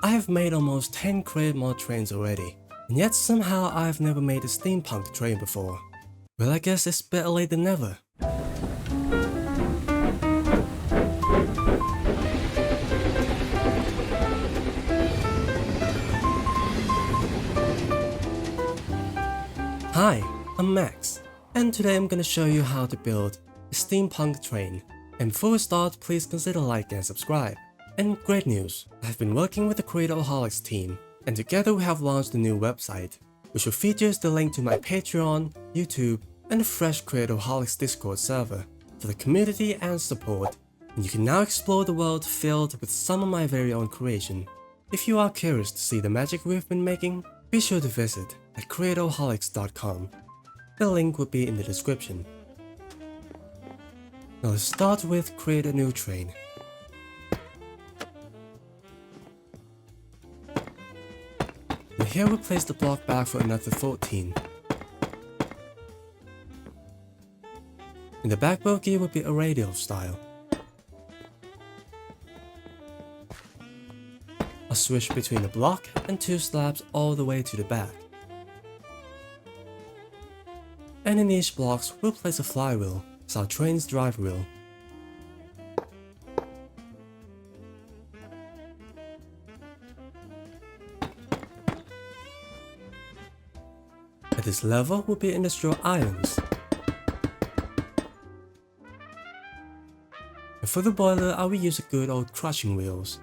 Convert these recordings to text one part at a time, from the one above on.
I have made almost 10 Create mod trains already, and yet somehow I have never made a steampunk train before. Well, I guess it's better late than never. Hi, I'm Max, and today I'm gonna show you how to build a steampunk train. And before we start, please consider like and subscribe. And great news, I've been working with the Create-O-Holics team, and together we have launched a new website, which will feature the link to my Patreon, YouTube, and a fresh Create-O-Holics Discord server for the community and support. And you can now explore the world filled with some of my very own creation. If you are curious to see the magic we've been making, be sure to visit at Create-O-Holics.com. The link will be in the description. Now let's start with create a new train. And here we place the block back for another 14. And the back bogie will be a radial style. A switch between the block and 2 slabs all the way to the back. And in each blocks we'll place a flywheel as our train's drive wheel. At this level will be industrial islands. And for the boiler I will use a good old crushing wheels.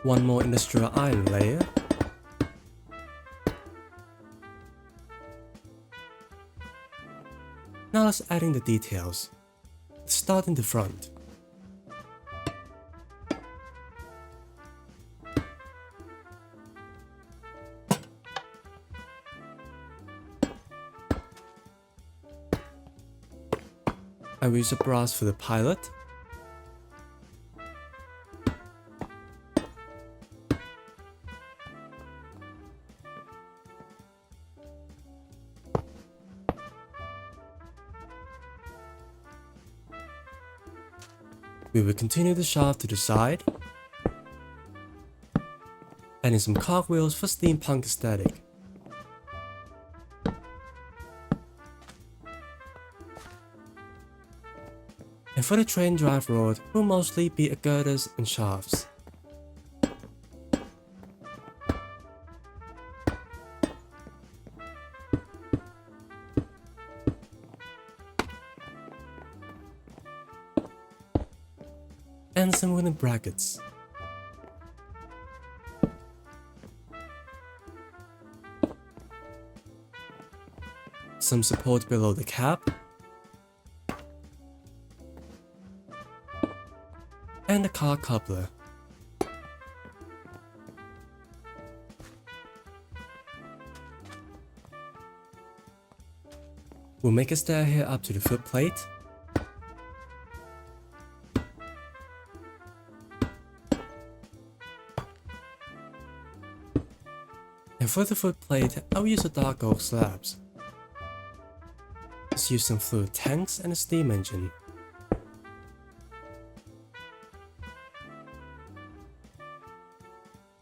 One more industrial iron layer. Now let's add in the details. Let's start in the front. I will use a brass for the pilot. We will continue the shaft to the side, adding some cogwheels for steampunk aesthetic. And for the train drive rod will mostly be girders and shafts. And some wooden brackets. Some support below the cap. And a car coupler. We'll make a stair here up to the footplate. And for the footplate, I'll use the dark oak slabs. Let's use some fluid tanks and a steam engine.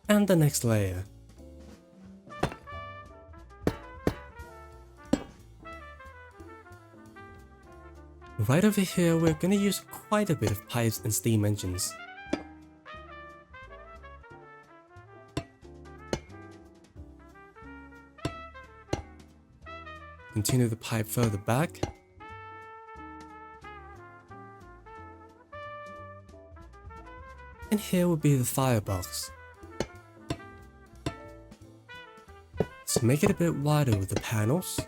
And the next layer. Right over here, we're gonna use quite a bit of pipes and steam engines. Continue the pipe further back. And here will be the firebox. Let's make it a bit wider with the panels.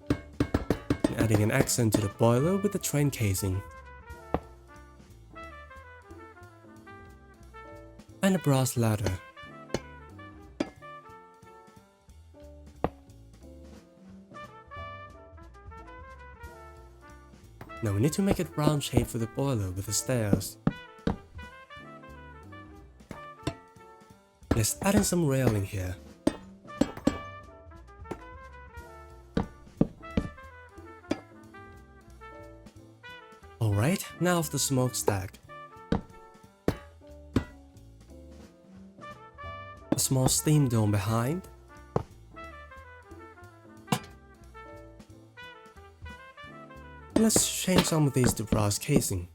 And adding an accent to the boiler with the train casing. And a brass ladder. Now we need to make it round shape for the boiler with the stairs. Let's add in some railing here. Alright, now for the smokestack. A small steam dome behind. Let's change some of these to brass casing.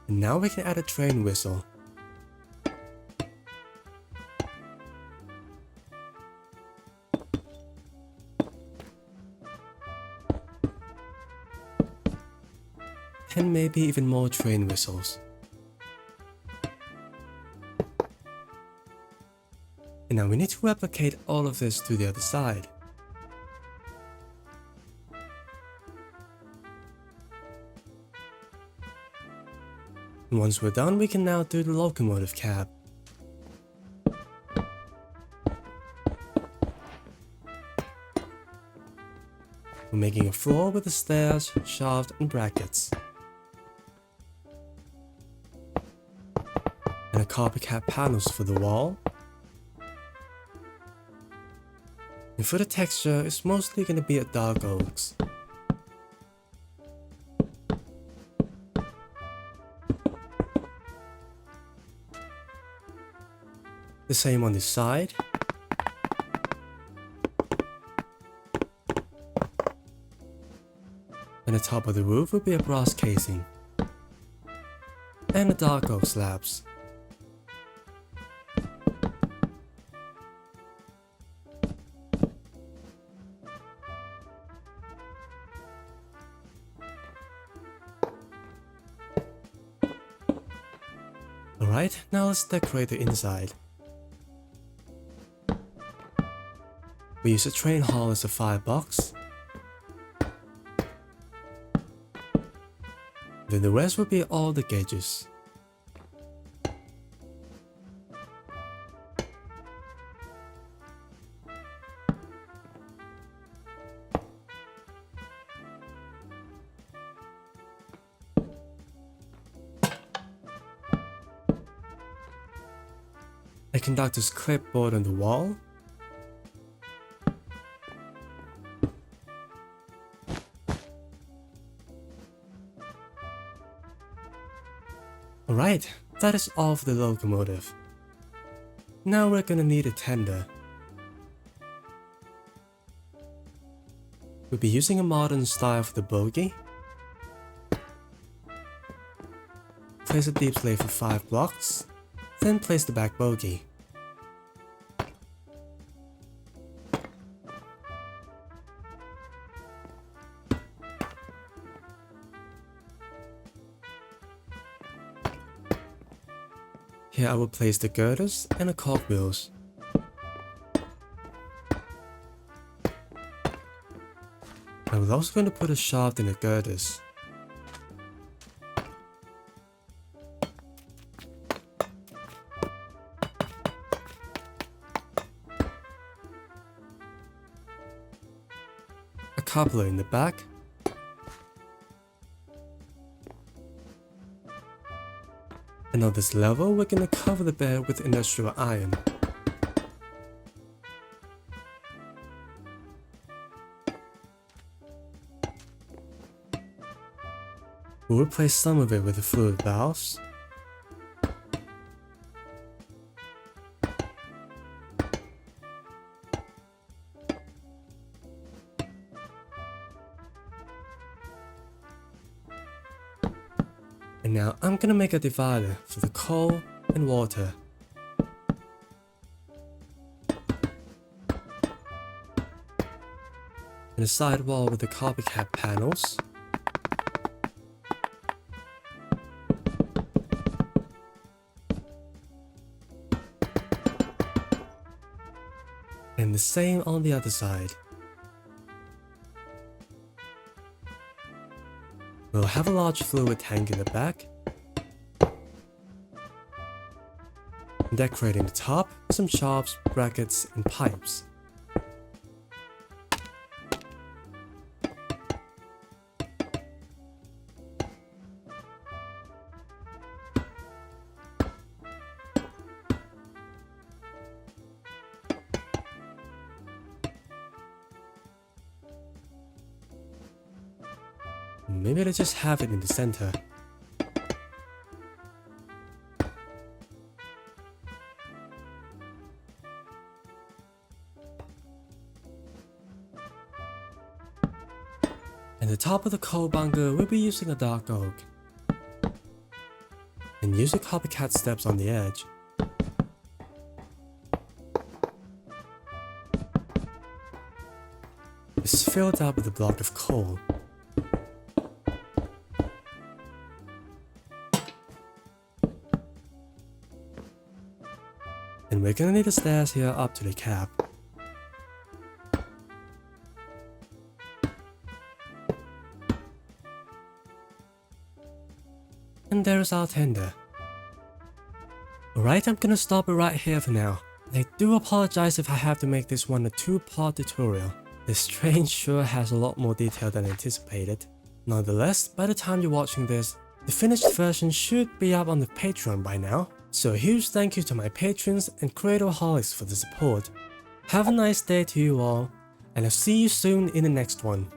And now we can add a train whistle. And maybe even more train whistles. And now we need to replicate all of this to the other side. And once we're done, we can now do the locomotive cab. We're making a floor with the stairs, shaft and brackets. And a carpet cap panels for the wall. And for the texture, it's mostly going to be a dark oaks. The same on this side. And the top of the roof will be a brass casing. And the dark oak slabs. Alright, now let's decorate the inside. We use a train hall as a firebox. Then the rest will be all the gauges. A conductor's clipboard on the wall. Alright, that is all for the locomotive. Now we're gonna need a tender. We'll be using a modern style for the bogie. Place a deep slate for 5 blocks, then place the back bogie. Here I will place the girders and the cogwheels. I was also going to put a shaft in the girders. A coupler in the back. And on this level, we're going to cover the bed with industrial iron. We'll replace some of it with the fluid valves. And now I'm gonna make a divider for the coal and water. And a side wall with the carpet cap panels. And the same on the other side. We'll have a large fluid tank in the back. Decorating the top with some shafts, brackets, and pipes. Maybe let's just have it in the center. And the top of the coal bunker, we'll be using a dark oak. And use the copycat steps on the edge. It's filled up with a block of coal. And we're gonna need the stairs here up to the cap. And there's our tender. Alright, I'm gonna stop it right here for now. I do apologize if I have to make this one a 2-part tutorial. This train sure has a lot more detail than anticipated. Nonetheless, by the time you're watching this, the finished version should be up on the Patreon by now. So a huge thank you to my patrons and Create-O-Holics for the support. Have a nice day to you all, and I'll see you soon in the next one.